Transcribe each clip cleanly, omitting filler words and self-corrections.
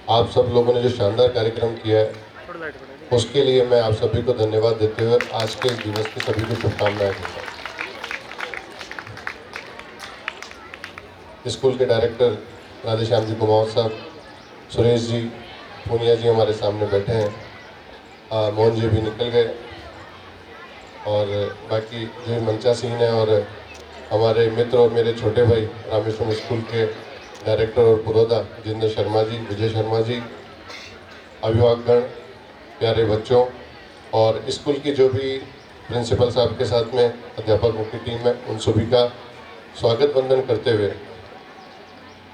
आप सब लोगों ने जो शानदार कार्यक्रम किया है उसके लिए मैं आप सभी को धन्यवाद देते हुए आज के इस दिवस की सभी को शुभकामनाएं देता हूँ। स्कूल के डायरेक्टर राधेश्याम जी कुमार साहब, सुरेश जी, पूनिया जी हमारे सामने बैठे हैं, मोहन जी भी निकल गए, और बाकी जो मंचा सिंह हैं और हमारे मित्र और मेरे छोटे भाई रामेश्वरम स्कूल के डायरेक्टर और पुरोधा जितेंद्र शर्मा जी, विजय शर्मा जी, अभिभावकगण, प्यारे बच्चों और स्कूल की जो भी प्रिंसिपल साहब के साथ में अध्यापकों की टीम है, उन सभी का स्वागत वंदन करते हुए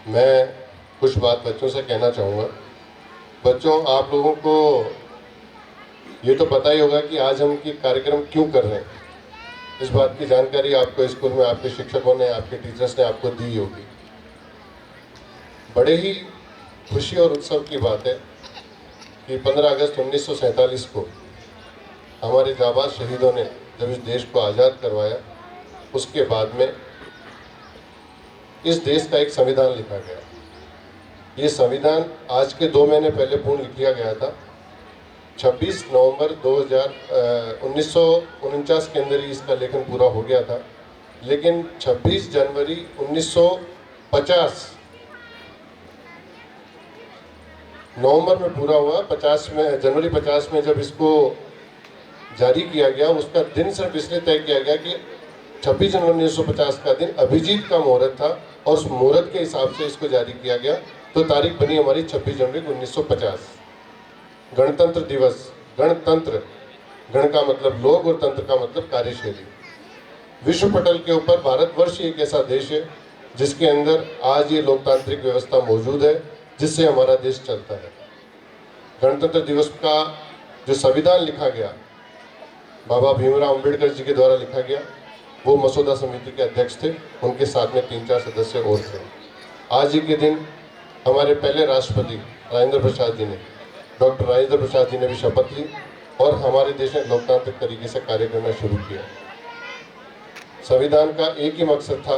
मैं कुछ बात बच्चों से कहना चाहूँगा। बच्चों, आप लोगों को ये तो पता ही होगा कि आज हम ये कार्यक्रम क्यों कर रहे हैं। इस बात की जानकारी आपको स्कूल में आपके शिक्षकों ने, आपके टीचर्स ने आपको दी होगी। बड़े ही खुशी और उत्सव की बात है कि 15 अगस्त 1947 को हमारे जाबाज शहीदों ने जब इस देश को आज़ाद करवाया, उसके बाद में इस देश का एक संविधान लिखा गया। ये संविधान आज के 2 महीने पहले पूर्ण लिख लिया गया था। 26 नवंबर 1949 के अंदर ही इसका लेखन पूरा हो गया था, लेकिन 26 जनवरी 1950 नवंबर में पूरा हुआ। 50 में जनवरी 50 में जब इसको जारी किया गया, उसका दिन सिर्फ इसलिए तय किया गया कि 26 जनवरी 1950 का दिन अभिजीत का मुहूर्त था और उस मुहूर्त के हिसाब से इसको जारी किया गया, तो तारीख बनी हमारी 26 जनवरी 1950। गणतंत्र दिवस, गणतंत्र, गण का मतलब लोग और तंत्र का मतलब कार्यशैली। विश्व पटल के ऊपर भारतवर्ष एक ऐसा देश है जिसके अंदर आज ये लोकतांत्रिक व्यवस्था मौजूद है, जिससे हमारा देश चलता है। गणतंत्र दिवस का जो संविधान लिखा गया, बाबा भीमराव अंबेडकर जी के द्वारा लिखा गया, वो मसौदा समिति के अध्यक्ष थे, उनके साथ में 3-4 सदस्य और थे। आज ही के दिन हमारे पहले राष्ट्रपति राजेंद्र प्रसाद जी ने, डॉक्टर राजेंद्र प्रसाद जी ने भी शपथ ली और हमारे देश में लोकतांत्रिक तरीके से कार्य करना शुरू किया। संविधान का एक ही मकसद था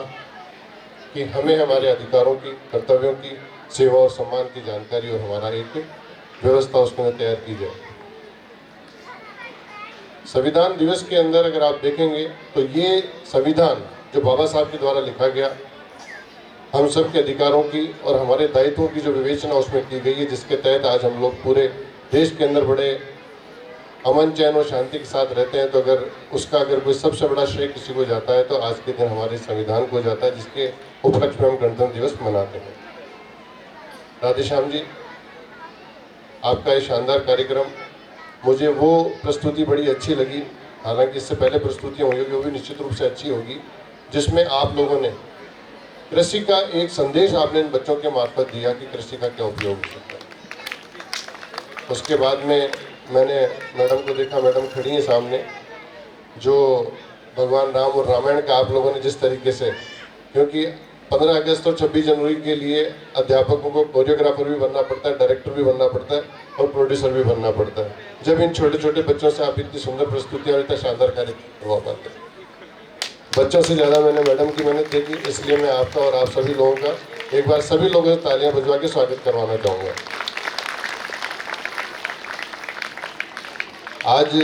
कि हमें हमारे अधिकारों की, कर्तव्यों की, सेवा और सम्मान की जानकारी और हमारा एक व्यवस्था उसमें तैयार की जाए। संविधान दिवस के अंदर अगर आप देखेंगे तो ये संविधान जो बाबा साहब के द्वारा लिखा गया, हम सब के अधिकारों की और हमारे दायित्वों की जो विवेचना उसमें की गई है, जिसके तहत आज हम लोग पूरे देश के अंदर बड़े अमन, चैन और शांति के साथ रहते हैं। तो अगर कोई सबसे बड़ा श्रेय किसी को जाता है तो आज के दिन हमारे संविधान को जाता है, जिसके उपलक्ष्य में हम गणतंत्र दिवस मनाते हैं। राधेश्याम जी, आपका ये शानदार कार्यक्रम, मुझे वो प्रस्तुति बड़ी अच्छी लगी। हालांकि इससे पहले प्रस्तुतियाँ हुई होगी, वो भी निश्चित रूप से अच्छी होगी, जिसमें आप लोगों ने कृषि का एक संदेश आपने इन बच्चों के मार्फत दिया कि कृषि का क्या उपयोग हो सकता है। उसके बाद में मैंने मैडम को देखा, मैडम खड़ी हैं सामने, जो भगवान राम और रामायण का आप लोगों ने जिस तरीके से, क्योंकि 15 अगस्त और 26 जनवरी के लिए अध्यापकों को कोरियोग्राफर भी बनना पड़ता है, डायरेक्टर भी बनना पड़ता है और प्रोड्यूसर भी बनना पड़ता है। जब इन छोटे छोटे बच्चों से आप इतनी सुंदर प्रस्तुति और इतना शानदार कार्य करवा पाते हैं। बच्चों से ज़्यादा मैंने मैडम की मेहनत देखी, इसलिए मैं आपका और आप सभी लोगों का एक बार सभी लोगों से तालियां बजवा के स्वागत करवाना चाहूँगा। आज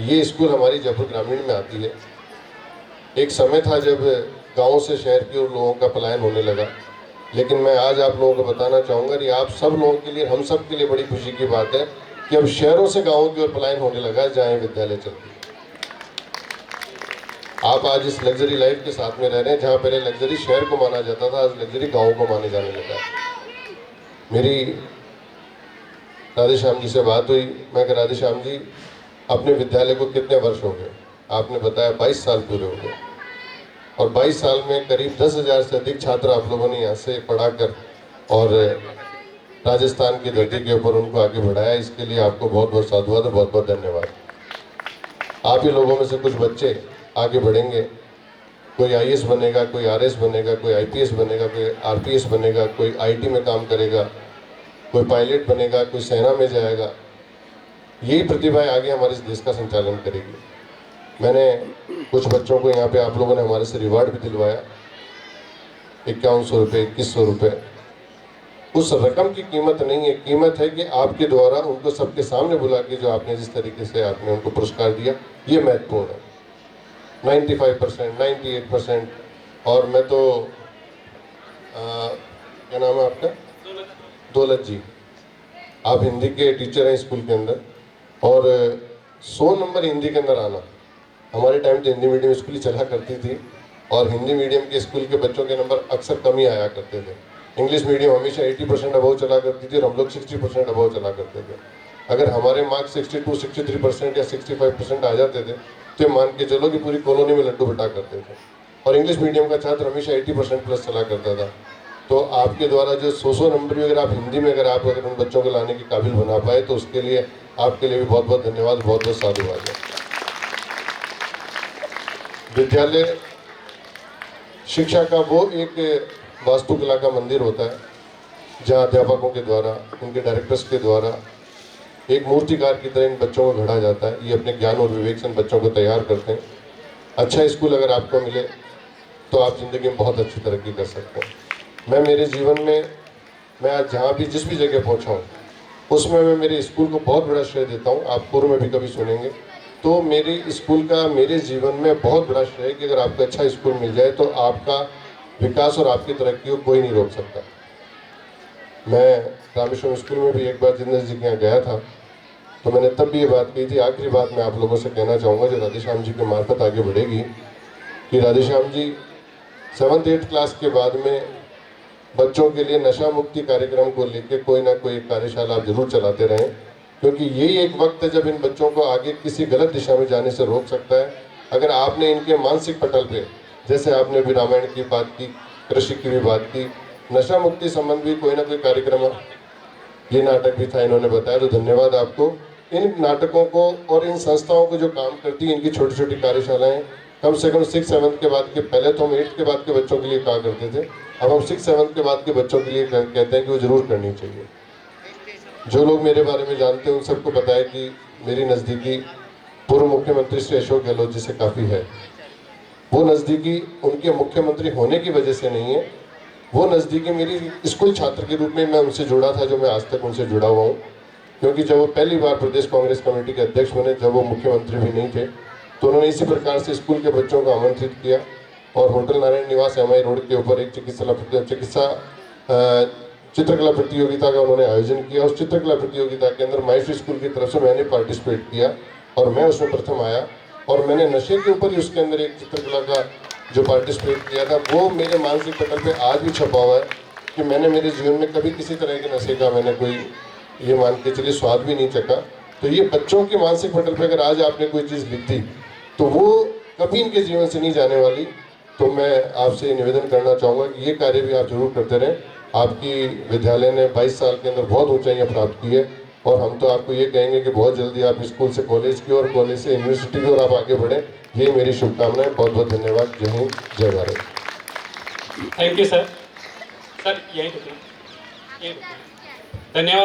ये स्कूल हमारी जयपुर ग्रामीण में आती है। एक समय था जब गाँव से शहर की ओर लोगों का पलायन होने लगा, लेकिन मैं आज आप लोगों को बताना चाहूँगा कि आप सब लोगों के लिए, हम सब के लिए बड़ी खुशी की बात है कि अब शहरों से गाँवों की ओर पलायन होने लगा है, जहाँ विद्यालय चलती है। आप आज इस लग्जरी लाइफ के साथ में रह रहे हैं, जहाँ पहले लग्जरी शहर को माना जाता था, आज लग्जरी गाँव को माने जाने लगा। मेरी राधेश्याम जी से बात हुई, मैं कहा राधेश्याम जी, अपने विद्यालय को कितने वर्ष हो गए? आपने बताया 22 साल पूरे हो गए, और 22 साल में करीब 10,000 से अधिक छात्र आप लोगों ने यहाँ से पढ़ाकर और राजस्थान की धरती के ऊपर उनको आगे बढ़ाया। इसके लिए आपको बहुत बहुत साधुवाद और बहुत बहुत धन्यवाद। आप ही लोगों में से कुछ बच्चे आगे बढ़ेंगे, कोई आईएएस बनेगा, कोई आरएस बनेगा, कोई आईपीएस बनेगा, कोई आरपीएस बनेगा, कोई आईटी में काम करेगा, कोई पायलट बनेगा, कोई सेना में जाएगा। यही प्रतिभाएं आगे हमारे इस देश का संचालन करेगी। मैंने कुछ बच्चों को यहाँ पे आप लोगों ने हमारे से रिवार्ड भी दिलवाया, 5100 रुपये, 2100 रुपये। उस रकम की कीमत नहीं है, कीमत है कि आपके द्वारा उनको सबके सामने बुला के जो आपने जिस तरीके से आपने उनको पुरस्कार दिया, ये महत्वपूर्ण है। 95%, 98%। और मैं तो क्या नाम है आपका? दौलत जी, आप हिंदी के टीचर हैं स्कूल के अंदर, और 100 नंबर हिंदी के अंदर आना, हमारे टाइम तो हिंदी मीडियम स्कूल ही चला करती थी और हिंदी मीडियम के स्कूल के बच्चों के नंबर अक्सर कम ही आया करते थे। इंग्लिश मीडियम हमेशा 80% अबव चला करती थी और हम लोग 60% अबव चला करते थे। अगर हमारे मार्क्स 62, 63% या 65% आ जाते थे तो मान के चलो कि पूरी कॉलोनी में लड्डू बटा करते थे। और इंग्लिश मीडियम का छात्र हमेशा 80% प्लस चला करता था। तो आपके द्वारा जो 100 नंबर भी अगर आप हिंदी में अगर उन बच्चों को लाने के काबिल बना पाए तो उसके लिए आपके लिए भी बहुत बहुत धन्यवाद, बहुत बहुत साधुवाद है। विद्यालय शिक्षा का वो एक वास्तुकला का मंदिर होता है जहाँ अध्यापकों के द्वारा, उनके डायरेक्टर्स के द्वारा एक मूर्तिकार की तरह इन बच्चों को गढ़ा जाता है। ये अपने ज्ञान और विवेक से इन बच्चों को तैयार करते हैं। अच्छा स्कूल अगर आपको मिले तो आप ज़िंदगी में बहुत अच्छी तरक्की कर सकते हैं। मैं मेरे जीवन में, मैं आज जहाँ भी जिस भी जगह पहुँचा हूँ उसमें मैं मेरे स्कूल को बहुत बड़ा श्रेय देता हूँ। आप पूर्व में भी कभी सुनेंगे तो मेरे स्कूल का मेरे जीवन में बहुत बड़ा श्रेय है कि अगर आपको अच्छा स्कूल मिल जाए तो आपका विकास और आपकी तरक्की को कोई नहीं रोक सकता। मैं रामेश्वरम स्कूल में भी एक बार जिंदर जी के यहाँ गया था तो मैंने तब भी ये बात कही थी। आखिरी बात मैं आप लोगों से कहना चाहूँगा जो राधेश्याम जी के मार्फत आगे बढ़ेगी कि राधेश्याम जी 7th 8th क्लास के बाद में बच्चों के लिए नशा मुक्ति कार्यक्रम को लेकर कोई ना कोई कार्यशाला आप जरूर चलाते रहें, क्योंकि यही एक वक्त है जब इन बच्चों को आगे किसी गलत दिशा में जाने से रोक सकता है। अगर आपने इनके मानसिक पटल पे, जैसे आपने भी रामायण की बात की, कृषि की भी बात की, नशा मुक्ति संबंधी कोई ना कोई कार्यक्रम, ये नाटक भी था इन्होंने बताया, तो धन्यवाद आपको। इन नाटकों को और इन संस्थाओं को जो काम करती है, इनकी छोटी छोटी कार्यशालाएं कम से कम 6th 7th के बाद के, पहले तो हम 8th के बाद के बच्चों के लिए कहा करते थे, अब हम 6th 7th के बाद के बच्चों के लिए कहते हैं कि वो जरूर करनी चाहिए। जो लोग मेरे बारे में जानते हैं उन सबको पता है कि मेरी नज़दीकी पूर्व मुख्यमंत्री श्री अशोक गहलोत जी से काफ़ी है। वो नज़दीकी उनके मुख्यमंत्री होने की वजह से नहीं है, वो नज़दीकी मेरी स्कूल छात्र के रूप में मैं उनसे जुड़ा था, जो मैं आज तक उनसे जुड़ा हुआ हूँ। क्योंकि जब वो पहली बार प्रदेश कांग्रेस कमेटी के अध्यक्ष बने, जब वो मुख्यमंत्री भी नहीं थे, तो उन्होंने इसी प्रकार से स्कूल के बच्चों को आमंत्रित किया और होटल नारायण निवास MI रोड के ऊपर एक चित्रकला प्रतियोगिता का उन्होंने आयोजन किया। उस चित्रकला प्रतियोगिता के अंदर माइश्री स्कूल की तरफ से मैंने पार्टिसिपेट किया और मैं उसमें प्रथम आया। और मैंने नशे के ऊपर ही उसके अंदर एक चित्रकला का जो पार्टिसिपेट किया था, वो मेरे मानसिक पटल पे आज भी छपा हुआ है कि मैंने मेरे जीवन में कभी किसी तरह के नशे का मैंने कोई, ये मान के चलिए, स्वाद भी नहीं चखा। तो ये बच्चों के मानसिक पटल पे अगर आज आपने कोई चीज़ लिख दी तो वो कभी इनके जीवन से नहीं जाने वाली। तो मैं आपसे निवेदन करना चाहूँगा कि ये कार्य भी आप जरूर करते रहें। आपकी विद्यालय ने 22 साल के अंदर बहुत ऊंचाइयाँ प्राप्त की है और हम तो आपको ये कहेंगे कि बहुत जल्दी आप स्कूल से कॉलेज की और कॉलेज से यूनिवर्सिटी की ओर आप आगे बढ़ें। ये मेरी शुभकामनाएं। बहुत बहुत धन्यवाद। जय हिंद, जय Bharat. Thank you sir. Sir यही रुकिए, धन्यवाद।